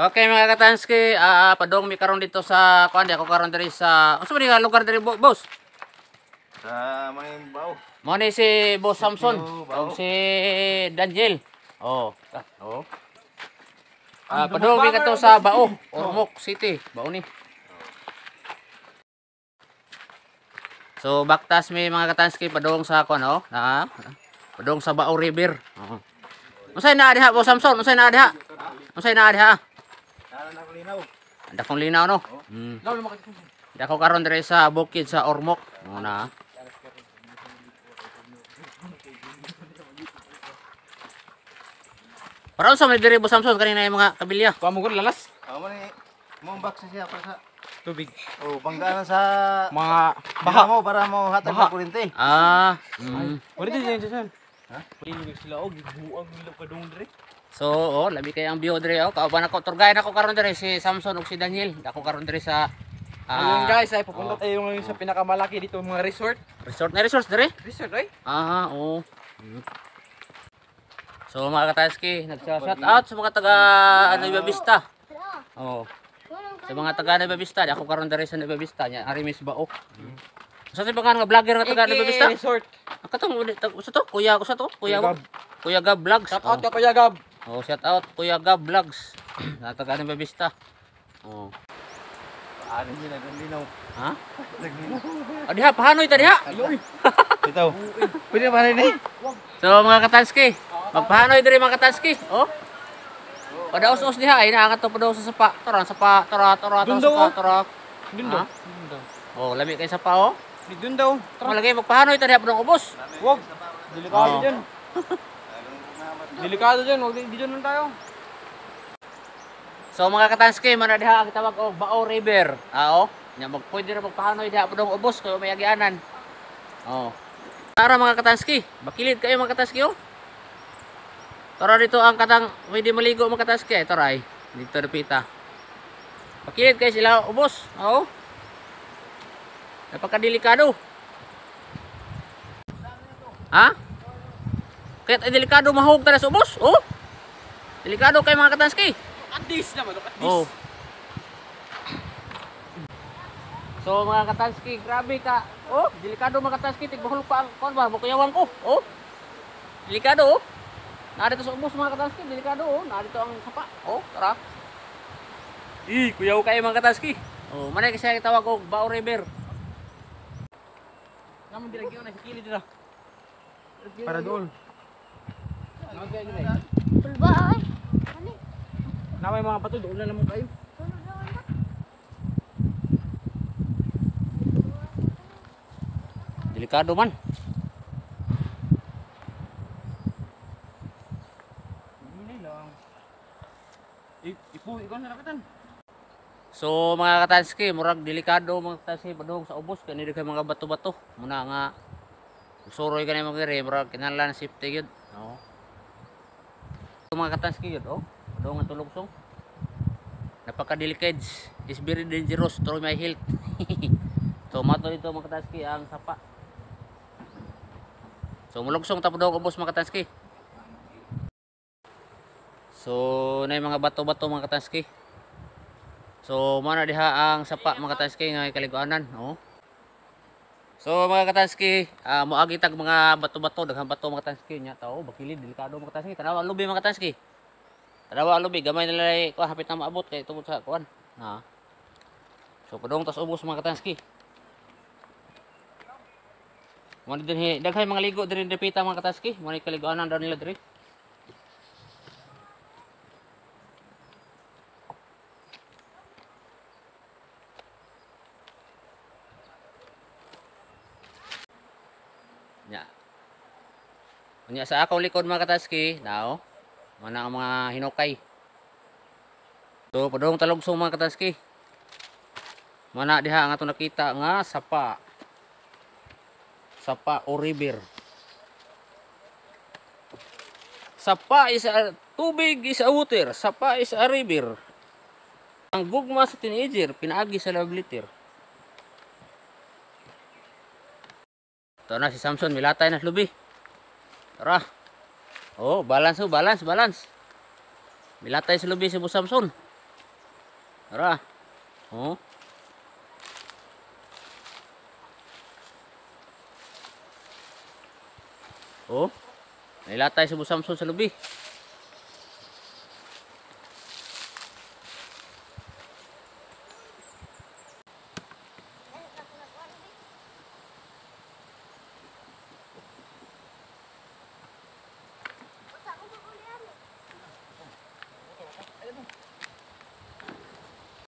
Okay mga katanski, padong mi karon dito sa kuan di ako karon diri sa unsa man nga lugar diri boss? Sa Mangin Bao. Mo ni si Boss Samson Bao. ug si Daniel. Oh. Padong mi kadto sa Bao, Ormoc City, Bao ni. So baktas mi mga katanski padong sa kuan oh, padong sa Bao River. Oh. Unsay naa diha Boss Samson? Unsay naa diha? Unsay naa diha? Ana ko linaw. Anda kong linaw no. Dako karon diri sa bukid sa Ormoc. Muna. Para sa may diri Boss Samson kanina yung mga kabilya. Kuha mo ko lalas. Amo ni mumbak sa siya para sa Tubig. oh banggaan sa Mga baha mo para mo hatag ng kuryente. Pwede din dyan. Ha? Pwede din sila og buang nila pa dong dire. So, labi kay ang view diri oh. Kauban ako tour guide ako karon diri si Samson ug si Daniel. Dako karon diri sa Ayun guys, ay pupunta tayo ngayon sa pinakamalaki dito mga resort. resort na resort diri. Resort ay? Oo. So mga katanski, nagsa-shout out sa mga taga Nueva Vista. Oh. Sa mga taga Nueva Vista, ako karon diri sa Nueva Vista nya, ari Miss Bao. Sa ti nga vlogger nga taga Nueva Vista? Resort. Katong usa to, kuya ko sa to, Kuya Gab Vlogs. Shout out ka Kuya Gab. Oh, shout out Kuya Gab Vlogs. Sa taga Nueva Vista. Oh. Ano ni naglinaw. Ha? Diha pahanoy ta diha. Ito. Pwede ba ni? So mga katanski, magpahanoy diri mga katanski. Oh. Padaos-os diha ay naangat to padaos sa sapa. Tara sapa, tara sapa, tara. Dundo. Oh, lami kay sapa oh. Dun daw. Malagay magpahanoy ta diha padong ubos. Wag. Delikado diyan. Delikado diyan, wag di diyan lang tayo. So mga katanski, man diha ang tawag og Bao River. Oh. Nya magpwede ra magpahanoy diha padong ubos kay may agianan. Oh. Tara mga katanski, bakilid kayo mga katanski oh. Tara dito ang katang pwede maligo mga katanski ay tara ay. Dito napita. Bakilid kayo sila ubos. Oh. Napakadelikado. Ha? Kahit ay delikado mahug tara sa ubos. Oh. Delikado kay mga katanski. At this naman, at this. Oh. So mga katanski, grabe ka. Oh, delikado mga katanski, tigbahol pa ang kon ba, bukuyawan ko. Oh. Delikado oh. Narito sa ubos mga katanski, delikado oh. Narito ang sapa. Oh, tara. Kuyaw kayo mga katanski. Oh, manay kasi tawag og Bao River. Naman dilagyo na sa kilid dito. Para doon. Pulba ay. Ani? Na may mga bato doon na naman kayo. Delikado man. Hindi lang. Ipo, ikaw na nakatan. So mga katanski, murag delikado mga katanski padung sa ubos kani kay mga bato-bato. Muna nga suroy kanay mga diri, murag kinahanglan safety gyud. No. So mga katanski gyud oh. Padung nga tulugsong. Napaka-delicate. Is very dangerous to my health. So mato ito mga katanski ang sapa. So mulugsong tapos daw ubos mga katanski. So na mga bato-bato mga katanski. So mana diha ang sapa mga katanski nga kaliguanan, oh. So mga katanski, moagi tag mga bato-bato, daghang bato mga katanski nya tao, bakilid delikado mga katanski. Tanawa lubi mga katanski. Tanawa lubi gamay nila ko hapit na maabot kay tungod sa kuan. Ha. So padong tas ubos mga katanski. Mo dinhi daghay mga ligo diri depita mga katanski, mo ni kaliguanan daw nila diri. Nya sa akong likod mga katanski, now, mana ang mga hinukay. So padung talugsong mga katanski. Mana diha ang ato nakita nga sapa. Sapa o river. Sapa is a tubig is a water, sapa is a river. Ang gugma sa teenager pinaagi sa love letter. Ito na si Samson, milatay na lubi. Tara. Oh, balance oh, balance, balance. Milatay sa lubi si Bu Samson. Tara. Oh. Oh. Milatay si Bu Samson sa lubi.